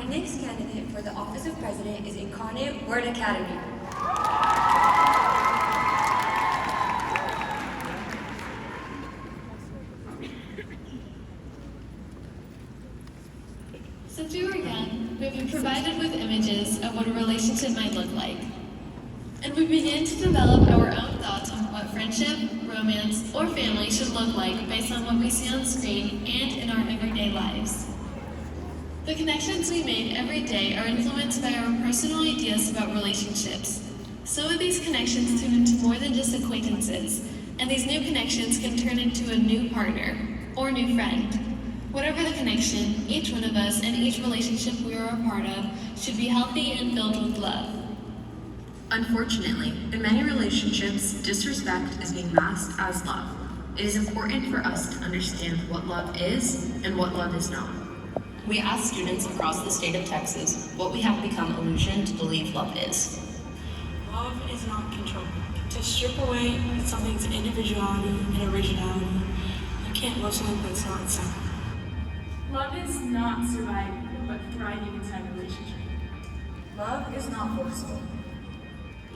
Our next candidate for the office of president is Incarnate Word Academy. Since we were young, we've been provided with images of what a relationship might look like. And we began to develop our own thoughts on what friendship, romance, or family should look like based on what we see on screen and in our everyday lives. The connections we make every day are influenced by our personal ideas about relationships. Some of these connections turn into more than just acquaintances, and these new connections can turn into a new partner or new friend. Whatever the connection, each one of us and each relationship we are a part of should be healthy and filled with love. Unfortunately, in many relationships, disrespect is being masked as love. It is important for us to understand what love is and what love is not. We asked students across the state of Texas what we have become illusioned to believe love is. Love is not control. To strip away something's individuality and originality, you can't love someone that's not inside. Love is not surviving, but thriving inside a relationship. Love is not forceful.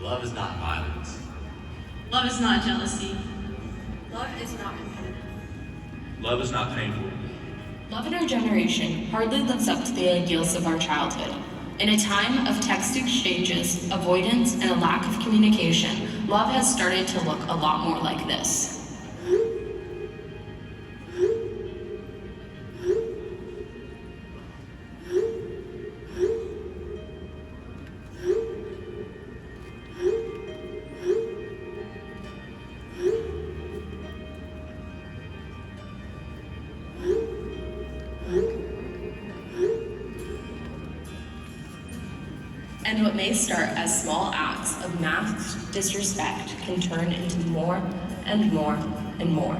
Love is not violence. Love is not jealousy. Love is not competitive. Love is not painful. Love in our generation hardly lives up to the ideals of our childhood. In a time of text exchanges, avoidance, and a lack of communication, love has started to look a lot more like this. And what may start as small acts of masked disrespect can turn into more and more and more.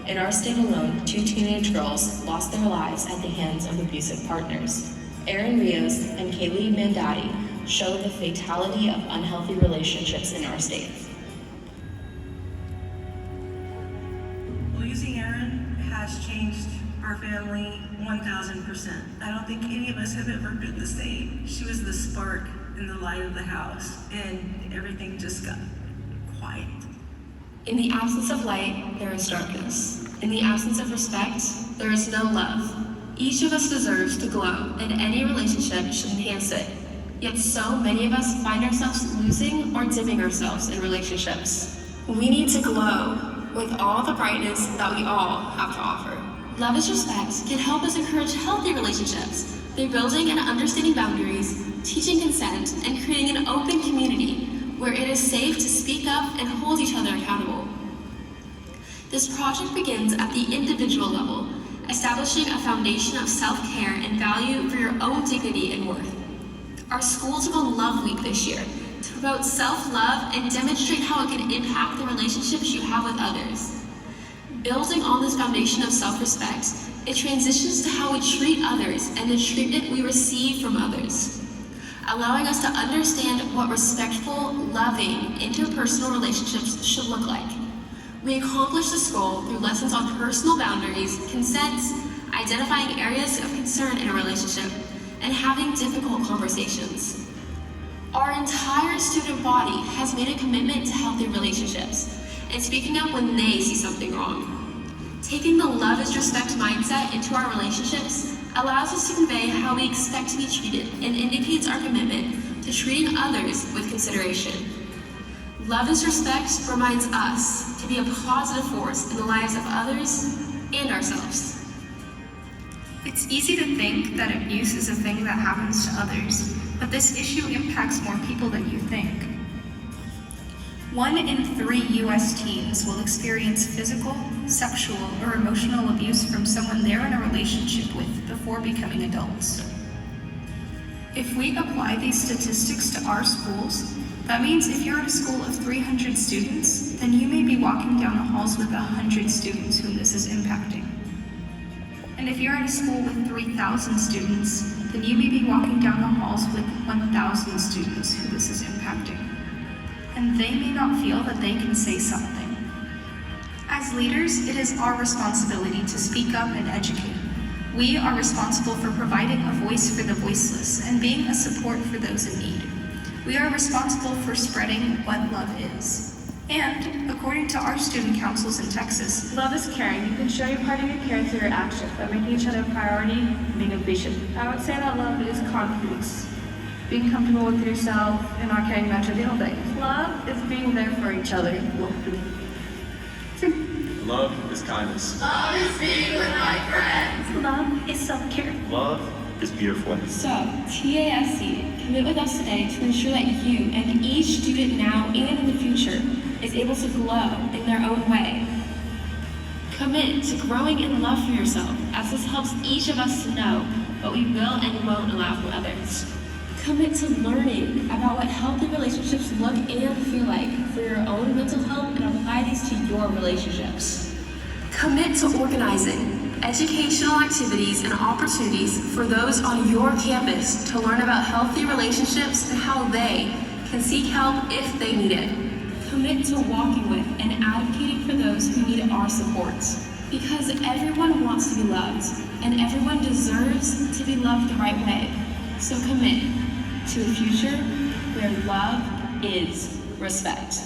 In our state alone, 2 teenage girls lost their lives at the hands of abusive partners. Erin Rios and Kaylee Mandati show the fatality of unhealthy relationships in our state. Losing Erin has changed our family 1000%. I don't think any of us have ever been the same. She was the spark in the light of the house, and everything just got quiet. In the absence of light, there is darkness. In the absence of respect, there is no love. Each of us deserves to glow, and any relationship should enhance it. Yet so many of us find ourselves losing or dimming ourselves in relationships. We need to glow with all the brightness that we all have to offer. Love is Respect can help us encourage healthy relationships through building and understanding boundaries, teaching consent, and creating an open community where it is safe to speak up and hold each other accountable. This project begins at the individual level, establishing a foundation of self-care and value for your own dignity and worth. Our school took on Love Week this year to promote self-love and demonstrate how it can impact the relationships you have with others. Building on this foundation of self-respect, it transitions to how we treat others and the treatment we receive from others, allowing us to understand what respectful, loving, interpersonal relationships should look like. We accomplish this goal through lessons on personal boundaries, consent, identifying areas of concern in a relationship, and having difficult conversations. Our entire student body has made a commitment to healthy relationships and speaking up when they see something wrong. Taking the love is respect mindset into our relationships allows us to convey how we expect to be treated and indicates our commitment to treating others with consideration. Love is Respect reminds us to be a positive force in the lives of others and ourselves. It's easy to think that abuse is a thing that happens to others, but this issue impacts more people than you think. 1 in 3 U.S. teens will experience physical, sexual, or emotional abuse from someone they're in a relationship with before becoming adults. If we apply these statistics to our schools, that means if you're at a school of 300 students, then you may be walking down the halls with 100 students whom this is impacting. And if you're at a school with 3,000 students, then you may be walking down the halls with 1,000 students who this is impacting. And they may not feel that they can say something. As leaders, it is our responsibility to speak up and educate. We are responsible for providing a voice for the voiceless and being a support for those in need. We are responsible for spreading what love is. And, according to our student councils in Texas, Love is caring. You can show your part of your care through your actions by making each other a priority and being appreciative. I would say that love is confidence. Being comfortable with yourself and not caring about trivial things. Love is being there for each other. Love is kindness. Love is self-care. Love is beautiful. So, TASC, commit with us today to ensure that you and each student now and in the future is able to glow in their own way. Commit to growing in love for yourself, as this helps each of us to know what we will and won't allow from others. Commit to learning about what healthy relationships look and feel like for your own mental health and apply these to your relationships. Commit to organizing educational activities and opportunities for those on your campus to learn about healthy relationships and how they can seek help if they need it. Commit to walking with and advocating for those who need our support. Because everyone wants to be loved, and everyone deserves to be loved the right way. So commit to a future where love is respect.